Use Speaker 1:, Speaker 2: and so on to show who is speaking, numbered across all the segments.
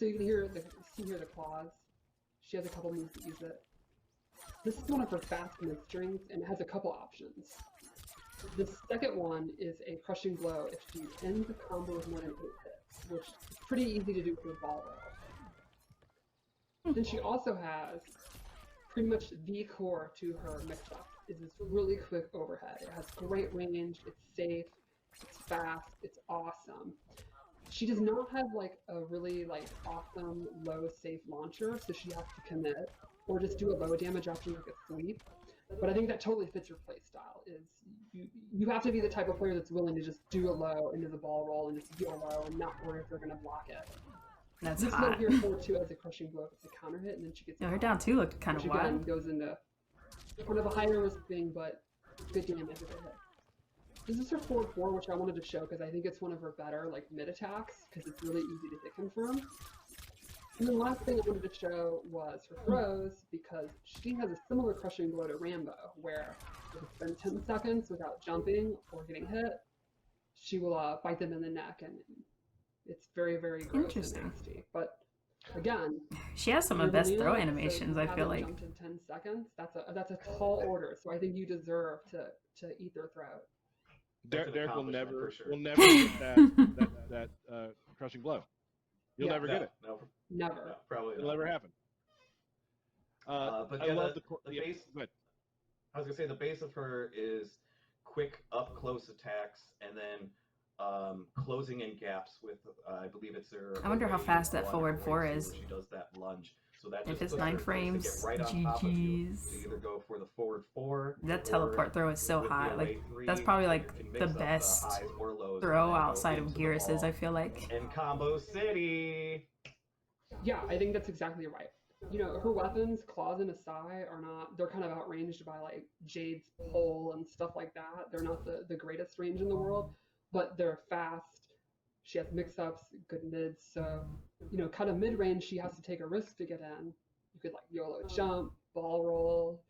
Speaker 1: So you can see here the claws. She has a couple moves that use it. This is one of her fast mid strings, and it has a couple options. The second one is a crushing blow if she ends a combo with more than 8 hits, which is pretty easy to do for a ball roll. Then she also has pretty much the core to her mix-up, is this really quick overhead. It has great range, it's safe, it's fast, it's awesome. She does not have like a really like awesome low safe launcher, so she has to commit or just do a low damage option like a sweep. But I think that totally fits your play style. Is you have to be the type of player that's willing to just do a low into the ball roll and just deal low and not worry if they're gonna block it.
Speaker 2: That's
Speaker 1: this
Speaker 2: hot.
Speaker 1: This here for two as a crushing blow. It's a counter hit, and then she gets.
Speaker 2: Yeah, her down two looked kind of wild.
Speaker 1: Again goes into kind of a higher risk thing, but good damage if it hit. This is her 4-4, which I wanted to show because I think it's one of her better like mid attacks because it's really easy to hit confirm. And the last thing I wanted to show was her throws, because she has a similar crushing blow to Rambo, where if it's been 10 seconds without jumping or getting hit, she will bite them in the neck, and it's very, very gross and nasty. But again,
Speaker 2: she has some of the best throw animations. I feel like
Speaker 1: jumped in 10 seconds. That's a tall order, so I think you deserve to eat their throat.
Speaker 3: Derek will never get that crushing blow. You'll never get it.
Speaker 1: Never.
Speaker 4: No, probably
Speaker 3: It'll never happen.
Speaker 4: But
Speaker 3: I
Speaker 4: yeah,
Speaker 3: love
Speaker 4: the base.
Speaker 3: Good.
Speaker 4: I was gonna say the base of her is quick up close attacks, and then closing in gaps with I believe it's her.
Speaker 2: I wonder how fast that forward 4 is.
Speaker 4: She does that lunge. So that
Speaker 2: if
Speaker 4: just
Speaker 2: it's 9 frames,
Speaker 4: right GG's. Either go for the forward 4.
Speaker 2: That teleport throw is so hot. Like that's probably like the best throw outside of Gearus's, I feel like.
Speaker 4: And Combo City.
Speaker 1: Yeah, I think that's exactly right. You know, her weapons, claws and Asai, are not, they're kind of outranged by like Jade's pole and stuff like that. They're not the greatest range in the world, but they're fast. She has mix-ups, good mids, so, you know, kind of mid-range, she has to take a risk to get in. You could like YOLO jump, ball roll,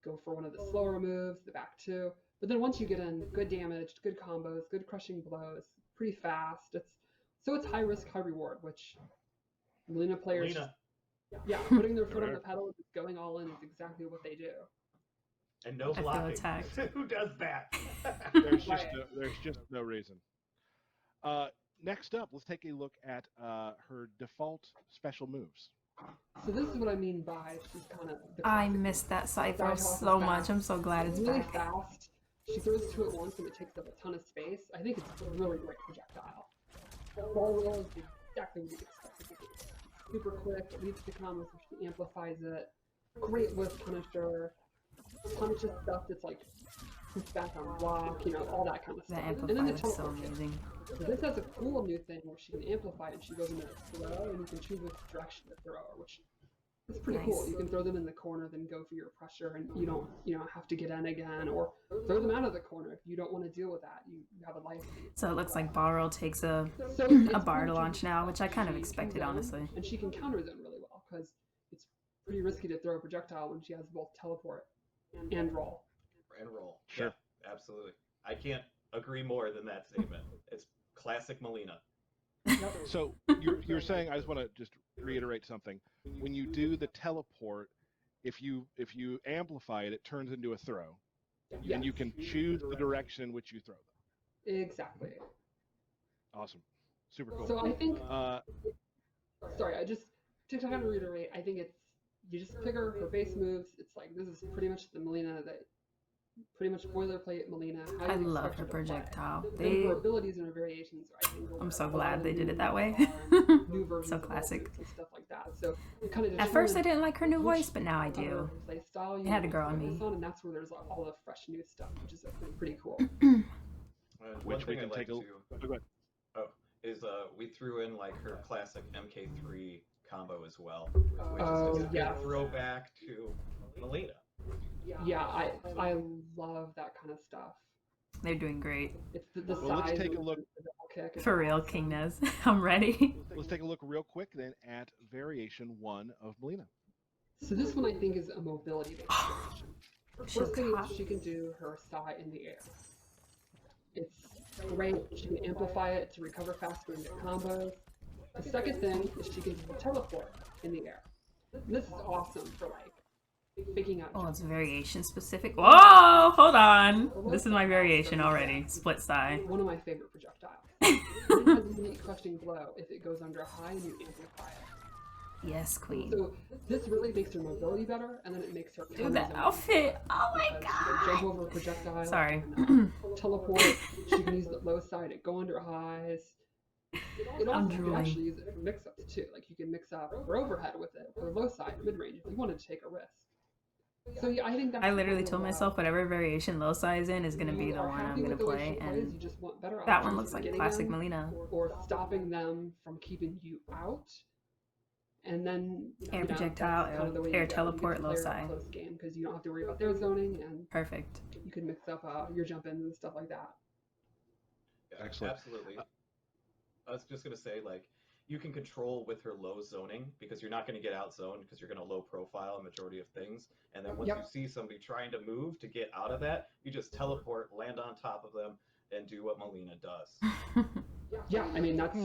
Speaker 1: go for one of the slower moves, the back two. But then once you get in, good damage, good combos, good crushing blows, pretty fast. It's high risk, high reward, which Milleena players, putting their foot on the pedal and just going all in is exactly what they do.
Speaker 4: And no blocking. Who does that?
Speaker 3: There's just no reason. Next up, let's take a look at her default special moves.
Speaker 1: So this is what I mean by she's kind of.
Speaker 2: I missed that side throw so much. I'm so glad it's
Speaker 1: really
Speaker 2: back.
Speaker 1: Fast. She throws 2 at once and it takes up a ton of space. I think it's a really great projectile. Ball roll is exactly what you expect it to do. Super quick, it leads to combos, so she amplifies it. Great whiff punisher. Punishes stuff that's like push back on block, you know, all that kind of stuff.
Speaker 2: The
Speaker 1: and then the
Speaker 2: amplifier is so amazing.
Speaker 1: So this has a cool new thing where she can amplify it and she goes into a throw and you can choose which direction to throw her, which is pretty cool. You can throw them in the corner, then go for your pressure, and you don't, have to get in again, or throw them out of the corner if you don't want to deal with that. You have a life lead.
Speaker 2: So it looks like Barrel takes a bar to launch now, which I kind of expected, honestly.
Speaker 1: And she can counter them really well because it's pretty risky to throw a projectile when she has both teleport and roll.
Speaker 4: And roll.
Speaker 3: Sure.
Speaker 4: Yeah, absolutely. I can't agree more than that statement. It's classic Milleena.
Speaker 3: So you're saying, I just want to just reiterate something. When you do the teleport, if you amplify it, it turns into a throw, and you can choose the direction in which you throw them.
Speaker 1: Exactly.
Speaker 3: Awesome, super cool.
Speaker 1: So I think. Sorry, I just to kind of reiterate. I think it's you just pick her base moves. It's like this is pretty much the Milleena that. Pretty much boilerplate Milleena.
Speaker 2: I love her projectile.
Speaker 1: Her abilities and her variations.
Speaker 2: I'm so glad they did it that way. So classic.
Speaker 1: And stuff like that. So kind of
Speaker 2: at first I didn't like her new voice, but now I do. It had to grow on me.
Speaker 1: And that's where there's all the fresh new stuff, which is pretty cool.
Speaker 3: Which we can take a look.
Speaker 4: We threw in like her classic MK3 combo as well, which is just a throwback to Milleena.
Speaker 1: Yeah, I love that kind of stuff.
Speaker 2: They're doing great.
Speaker 1: It's the
Speaker 3: well, let's take a look.
Speaker 2: For real, King Nez. I'm ready.
Speaker 3: Let's take a look real quick then at variation 1 of Milleena.
Speaker 1: So this one I think is a mobility-based variation. First thing is she can do her Sai in the air. It's great. She can amplify it to recover faster and get combos. The second thing is she can teleport in the air. This is awesome for like picking out.
Speaker 2: Oh, it's variation specific. Whoa, hold on. This is my variation already. Split side.
Speaker 1: One of my favorite projectiles. It has a unique crushing blow if it goes under high and you amplify it.
Speaker 2: Yes, queen.
Speaker 1: So this really makes her mobility better, and then it makes her.
Speaker 2: Dude, that outfit. Oh my
Speaker 1: She can jump
Speaker 2: god.
Speaker 1: over a projectile.
Speaker 2: Sorry.
Speaker 1: And, teleport. She can use the low side and go under highs. It also, you can actually use it for mix-ups too. Like you can mix up for overhead with it, for low side, mid-range, if you wanted to take a risk. So yeah, I think that's
Speaker 2: I literally told myself whatever variation low size in is gonna be the one I'm gonna play, and
Speaker 1: you just want better
Speaker 2: that one
Speaker 1: options
Speaker 2: looks
Speaker 1: for
Speaker 2: like
Speaker 1: getting
Speaker 2: classic
Speaker 1: them,
Speaker 2: Milleena.
Speaker 1: or stopping them from keeping you out. And then
Speaker 2: Air projectile,
Speaker 1: that's kind of the way
Speaker 2: air
Speaker 1: you get
Speaker 2: teleport, low
Speaker 1: players in a
Speaker 2: side.
Speaker 1: close game, because you don't have to worry about their zoning, and
Speaker 2: Perfect.
Speaker 1: you can mix up your jump ins and stuff like that.
Speaker 4: Yeah,
Speaker 3: Excellent.
Speaker 4: absolutely. I was just gonna say, like, you can control with her low zoning because you're not going to get out zoned because you're going to low profile a majority of things. And then once you see somebody trying to move to get out of that, you just teleport, land on top of them, and do what Mileena does.
Speaker 1: Yeah, I mean, that's.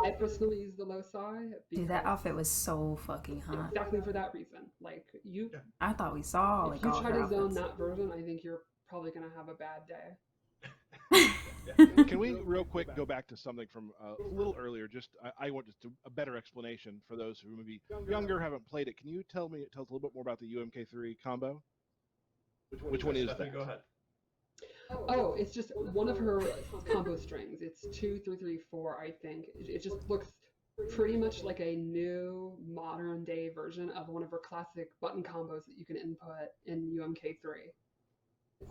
Speaker 1: I personally use the low side.
Speaker 2: Dude, that outfit was so fucking hot.
Speaker 1: Exactly for that reason. Like, you.
Speaker 2: I thought we saw like
Speaker 1: if you
Speaker 2: all
Speaker 1: try
Speaker 2: her
Speaker 1: to zone
Speaker 2: outfits.
Speaker 1: that version, I think you're probably going to have a bad day.
Speaker 3: Can we real quick go back to something from a little earlier? Just I want just a better explanation for those who maybe younger, haven't played it. Can you tell us a little bit more about the UMK3 combo? Which one is that?
Speaker 4: Go ahead.
Speaker 1: Oh, it's just one of her combo strings. It's 2, 3, 3, 4, I think. It just looks pretty much like a new modern day version of one of her classic button combos that you can input in UMK3.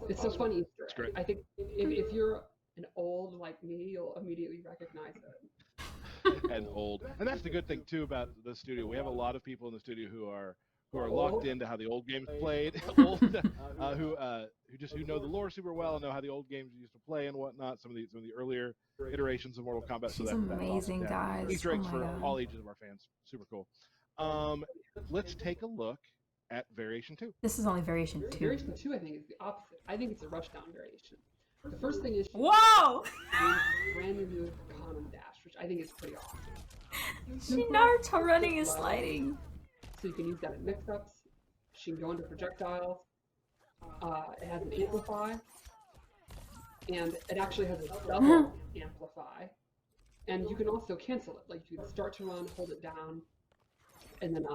Speaker 1: It's a fun Easter egg. I think if you're an old like me, you'll immediately recognize it.
Speaker 3: And old, and that's the good thing too about the studio. We have a lot of people in the studio who are locked into how the old games played, old, who know the lore super well and know how the old games used to play and whatnot. Some of the earlier iterations of Mortal Kombat.
Speaker 2: She's
Speaker 3: so
Speaker 2: amazing,
Speaker 3: that's
Speaker 2: guys.
Speaker 3: Easter eggs
Speaker 2: Oh
Speaker 3: for
Speaker 2: my God.
Speaker 3: all ages of our fans. Super cool. Let's take a look at Variation 2.
Speaker 2: This is only variation 2.
Speaker 1: Variation 2, I think, is the opposite. I think it's a rushdown variation. The first thing is
Speaker 2: Whoa!
Speaker 1: brand new Common Dash, which I think is pretty awesome.
Speaker 2: She Naruto running and sliding.
Speaker 1: So you can use that in mix-ups. She can go into projectiles. It has an amplify. And it actually has a double amplify. And you can also cancel it. Like you can start to run, hold it down, and then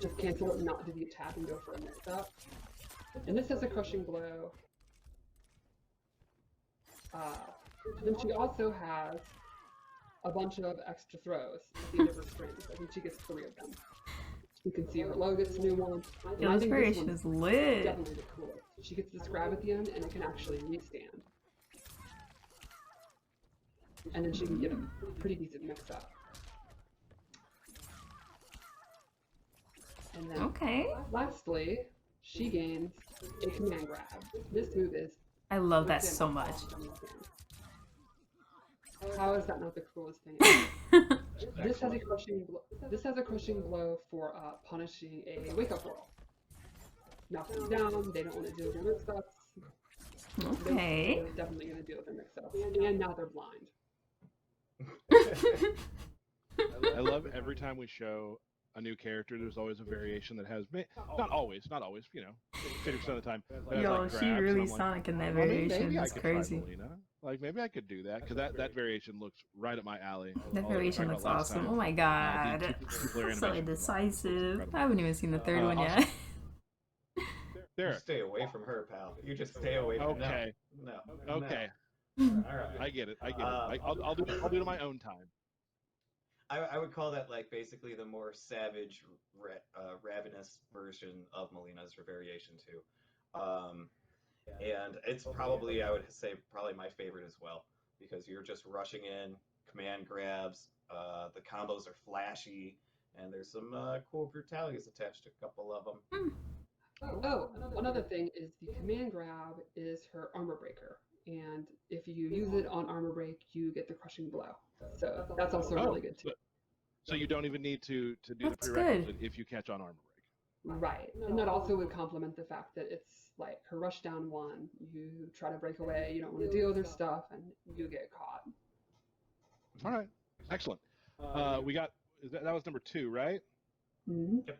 Speaker 1: just cancel it and not do the attack and go for a mix-up. And this has a crushing blow. Then she also has a bunch of extra throws at the end of her strings. I think she gets 3 of them. You can see her low gets a new one.
Speaker 2: Yo, this variation is lit.
Speaker 1: Definitely the coolest. She gets this grab at the end and it can actually restand. And then she can get a pretty decent mix up. And then lastly, she gains a command grab. This move is
Speaker 2: I love that so much.
Speaker 1: How is that not the coolest thing ever? This has a crushing blow for punishing a wake-up roll. Knock them down, they don't want to deal with their mix-ups.
Speaker 2: Okay.
Speaker 1: They're definitely going to deal with their mix-ups. And now they're blind.
Speaker 3: I love every time we show a new character, there's always a variation that has, not always, 50% of the time.
Speaker 2: Yo,
Speaker 3: like
Speaker 2: she
Speaker 3: grabs,
Speaker 2: really
Speaker 3: and I'm like,
Speaker 2: Sonic in that
Speaker 3: well,
Speaker 2: variation.
Speaker 3: maybe I
Speaker 2: That's
Speaker 3: could try
Speaker 2: crazy.
Speaker 3: Mileena. Like maybe I could do that because that variation looks right up my alley.
Speaker 2: That variation looks awesome. Oh my god. So indecisive. I haven't even seen the third one yet.
Speaker 4: You stay away from her, pal. You just stay away from her. No.
Speaker 3: Okay.
Speaker 4: All right.
Speaker 3: I get it. I'll do it on my own time.
Speaker 4: I would call that like basically the more savage, ravenous version of Mileena's variation 2. And it's probably, I would say, probably my favorite as well, because you're just rushing in, command grabs, the combos are flashy, and there's some cool brutalities attached to a couple of them.
Speaker 1: Oh, one other thing is the command grab is her armor breaker. And if you use it on armor break, you get the crushing blow. So that's also really good too.
Speaker 3: So you don't even need to do
Speaker 2: That's
Speaker 3: the prerequisite if you catch on armor break.
Speaker 1: Right. And that also would complement the fact that it's like her rushdown 1. You try to break away, you don't want to deal with her stuff, and you get caught.
Speaker 3: All right. Excellent. We got that was number 2, right?
Speaker 1: Mm-hmm.
Speaker 4: Yep.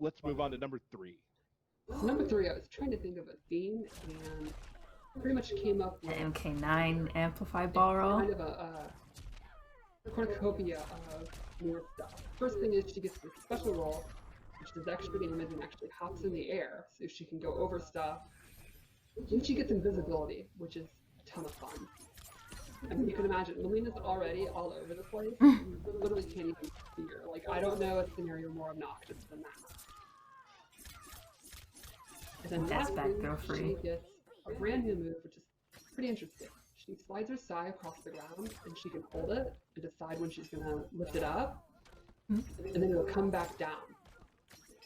Speaker 3: Let's move on to number 3.
Speaker 1: So number 3, I was trying to think of a theme and pretty much came up
Speaker 2: The
Speaker 1: with
Speaker 2: MK9 amplify ball roll.
Speaker 1: kind of a cornucopia of more stuff. First thing is she gets this special roll, which does extra damage and actually hops in the air, so she can go over stuff. Then she gets invisibility, which is a ton of fun. I mean, you can imagine, Mileena's already all over the place. You literally can't even see her. Like, I don't know a scenario more obnoxious than that. And then
Speaker 2: That's
Speaker 1: lastly,
Speaker 2: back throw free.
Speaker 1: she gets a brand new move, which is pretty interesting. She slides her sai across the ground, and she can hold it and decide when she's going to lift it up, and then it'll come back down.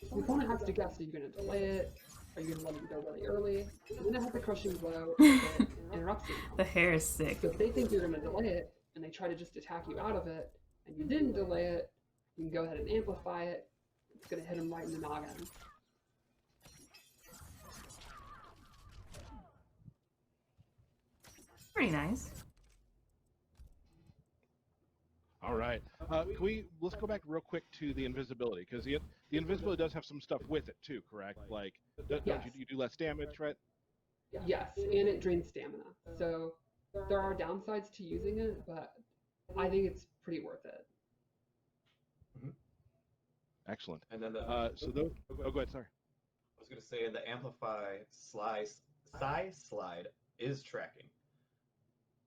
Speaker 1: So the opponent has to guess, are you going to delay it? Are you going to let it go really early? And then it has a crushing blow that interrupts you.
Speaker 2: The hair is sick.
Speaker 1: So if they think you're going to delay it, and they try to just attack you out of it, and you didn't delay it, you can go ahead and amplify it. It's going to hit them right in the noggin.
Speaker 2: Pretty nice.
Speaker 3: All right. Let's go back real quick to the invisibility, because the invisibility does have some stuff with it too, correct? Like, don't
Speaker 1: Yes.
Speaker 3: you do less damage, right?
Speaker 1: Yes, and it drains stamina. So there are downsides to using it, but I think it's pretty worth it.
Speaker 3: Excellent.
Speaker 4: And then
Speaker 3: So those. Oh, go ahead. Sorry.
Speaker 4: I was going to say, the amplify sai slide is tracking,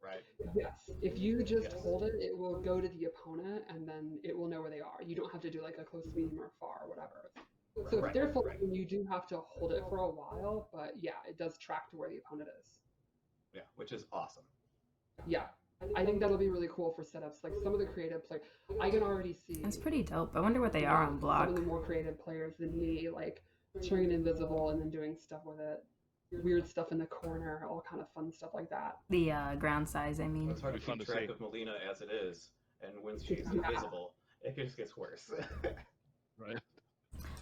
Speaker 4: right?
Speaker 1: Yes, if you just hold it, it will go to the opponent, and then it will know where they are. You don't have to do like a close, medium, or far, or whatever. So if
Speaker 4: Right,
Speaker 1: they're full,
Speaker 4: right.
Speaker 1: you do have to hold it for a while, but yeah, it does track to where the opponent is.
Speaker 4: Yeah, which is awesome.
Speaker 1: Yeah, I think that'll be really cool for setups. Like some of the creative players, I can already see.
Speaker 2: It's pretty dope. I wonder what they are on
Speaker 1: Some
Speaker 2: block.
Speaker 1: of the more creative players than me, like turning it invisible and then doing stuff with it. Weird stuff in the corner, all kind of fun stuff like that.
Speaker 2: The ground size, I mean.
Speaker 4: It's hard to
Speaker 3: It'd be fun
Speaker 4: keep
Speaker 3: to
Speaker 4: track
Speaker 3: see.
Speaker 4: of Milleena as it is, and when she's
Speaker 1: Yeah.
Speaker 4: invisible, it just gets worse.
Speaker 3: Right.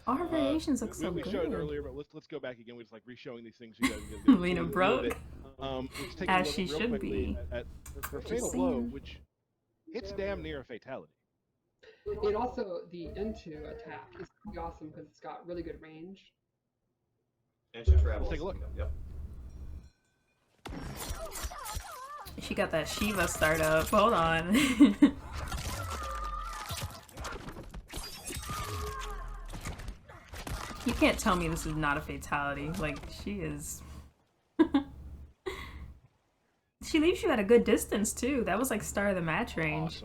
Speaker 2: All her variations look so
Speaker 3: we
Speaker 2: good.
Speaker 3: showed it earlier, but let's go back again. We're just like re-showing these things. You guys
Speaker 2: Milleena broke.
Speaker 3: Let's take
Speaker 2: As
Speaker 3: a look
Speaker 2: she
Speaker 3: real
Speaker 2: should
Speaker 3: quickly
Speaker 2: be.
Speaker 3: at her
Speaker 2: Just
Speaker 3: fatal blow,
Speaker 2: saying.
Speaker 3: which it's damn near a fatality.
Speaker 1: It also, the into attack is pretty awesome because it's got really good range.
Speaker 4: And she travels.
Speaker 3: Let's take a look.
Speaker 4: Yep.
Speaker 2: She got that Shiva startup. Hold on. You can't tell me this is not a fatality. Like, she is... She leaves you at a good distance, too. That was like star of the match range.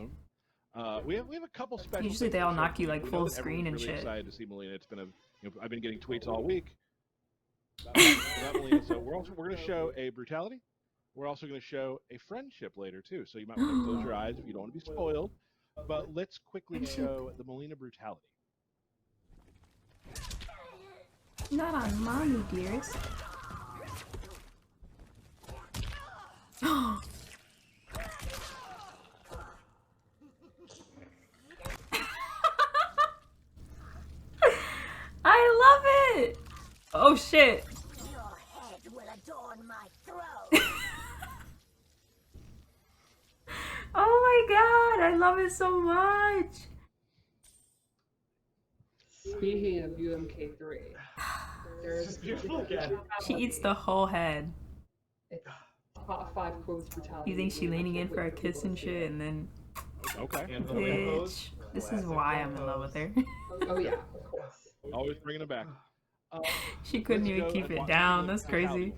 Speaker 3: Awesome. We have a couple special.
Speaker 2: Usually
Speaker 3: things
Speaker 2: they
Speaker 3: to
Speaker 2: all
Speaker 3: show
Speaker 2: knock you,
Speaker 3: Milleena.
Speaker 2: like,
Speaker 3: We know
Speaker 2: full
Speaker 3: that
Speaker 2: screen
Speaker 3: everyone's
Speaker 2: and
Speaker 3: really
Speaker 2: shit.
Speaker 3: excited to see Milleena. It's been I've been getting tweets all week about Milleena. So we're going to show a brutality. We're also going to show a friendship later too. So you might want to close your eyes if you don't want to be spoiled. But let's quickly show the Milleena brutality.
Speaker 2: Not on mommy, dearest. I love it! Oh shit.
Speaker 5: Your head will adorn my throne.
Speaker 2: Oh my god, I love it so much.
Speaker 1: Speaking of UMK3, there's
Speaker 4: It's beautiful again.
Speaker 2: She eats the whole head.
Speaker 1: It's top 5 quotes brutality.
Speaker 2: You think she leaning in for a kiss and shit, and then
Speaker 3: Okay.
Speaker 4: And the wing pose.
Speaker 2: bitch. This is
Speaker 4: Classic
Speaker 2: why
Speaker 4: wing
Speaker 2: I'm in love
Speaker 4: pose.
Speaker 2: with her.
Speaker 1: Oh yeah, of course.
Speaker 3: Always bringing it back.
Speaker 2: She couldn't
Speaker 3: Let's
Speaker 2: even
Speaker 3: go
Speaker 2: keep
Speaker 3: and
Speaker 2: it
Speaker 3: watch
Speaker 2: down.
Speaker 3: the
Speaker 2: That's
Speaker 3: brutality.
Speaker 2: crazy.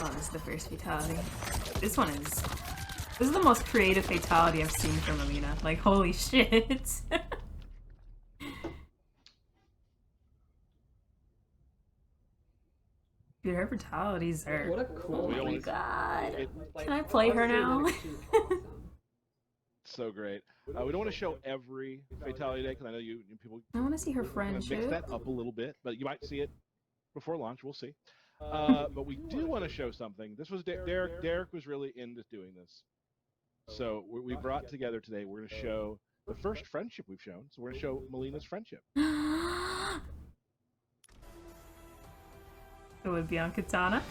Speaker 2: Oh, this is the first fatality. This is the most creative fatality I've seen from Milleena. Like, holy shit. Dude, her fatalities are...
Speaker 1: What a cool.
Speaker 2: Oh
Speaker 3: We
Speaker 2: my
Speaker 3: always-
Speaker 2: god.
Speaker 3: it-
Speaker 1: Like,
Speaker 2: Can I play her
Speaker 1: honestly,
Speaker 2: now?
Speaker 1: that execution's awesome.
Speaker 3: So great. We don't want to show every fatality day because I know you people
Speaker 2: I want to see her
Speaker 3: kind of mix
Speaker 2: friendship.
Speaker 3: that up a little bit, but you might see it before launch. We'll see. But we do want to show something. This was Derek. Derek was really into doing this, so we brought together today. We're going to show the first friendship we've shown. So we're going to show Milleena's friendship.
Speaker 2: It would be on Katana.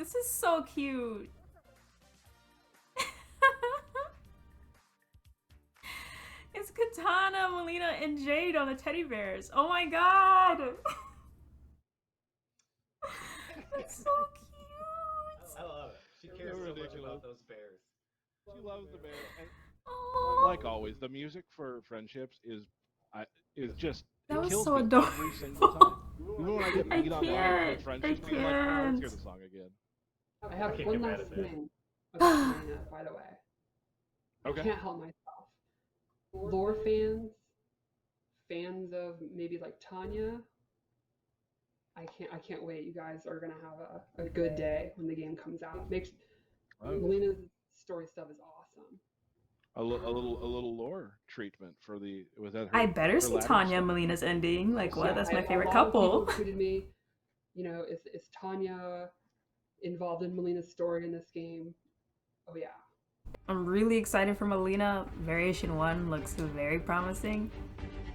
Speaker 2: This is so cute. It's Katana, Mileena, and Jade on the teddy bears. Oh my god! That's so cute!
Speaker 4: I love it. She cares
Speaker 3: So
Speaker 4: so much
Speaker 3: ridiculous.
Speaker 4: about those bears.
Speaker 3: She loves the bear. And
Speaker 2: Oh,
Speaker 3: like always, the music for friendships is just
Speaker 2: that
Speaker 3: it
Speaker 2: was
Speaker 3: kills
Speaker 2: so
Speaker 3: me
Speaker 2: adorable.
Speaker 3: every single time. Even when I get
Speaker 2: I
Speaker 3: beat online
Speaker 2: can't.
Speaker 3: for friendships,
Speaker 2: I
Speaker 3: I'm like, oh, let's hear
Speaker 2: can't.
Speaker 3: the song again.
Speaker 1: I have
Speaker 6: can't
Speaker 1: one
Speaker 6: get mad
Speaker 1: last
Speaker 6: at that.
Speaker 1: thing about Mileena, by the way.
Speaker 3: Okay.
Speaker 1: I can't help myself. Lore fans of maybe like Tanya. I can't wait. You guys are gonna have a good day when the game comes out.
Speaker 3: Oh,
Speaker 1: Mileena's story stuff is awesome.
Speaker 3: a little lore treatment for the was that her?
Speaker 2: I better
Speaker 3: her
Speaker 2: see
Speaker 3: ladder
Speaker 2: Tanya and
Speaker 3: stuff?
Speaker 2: Melina's ending. Like, what?
Speaker 1: Yeah,
Speaker 2: That's my favorite
Speaker 1: a lot of
Speaker 2: couple.
Speaker 1: people tweeted me, you know, is Tanya involved in Mileena's story in this game? Oh yeah.
Speaker 2: I'm really excited for Mileena. Variation 1 looks very promising.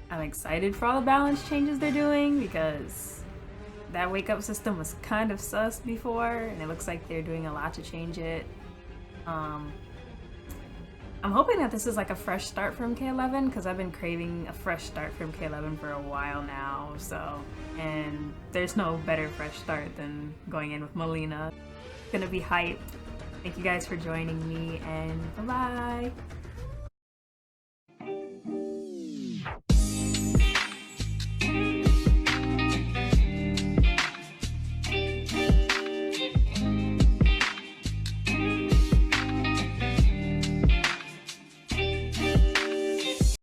Speaker 2: I'm excited for all the balance changes they're doing because that wake up system was kind of sus before, and it looks like they're doing a lot to change it. I'm hoping that this is like a fresh start from K11 because I've been craving a fresh start from K11 for a while now. And there's no better fresh start than going in with Mileena. It's gonna be hype. Thank you guys for joining me, and bye-bye!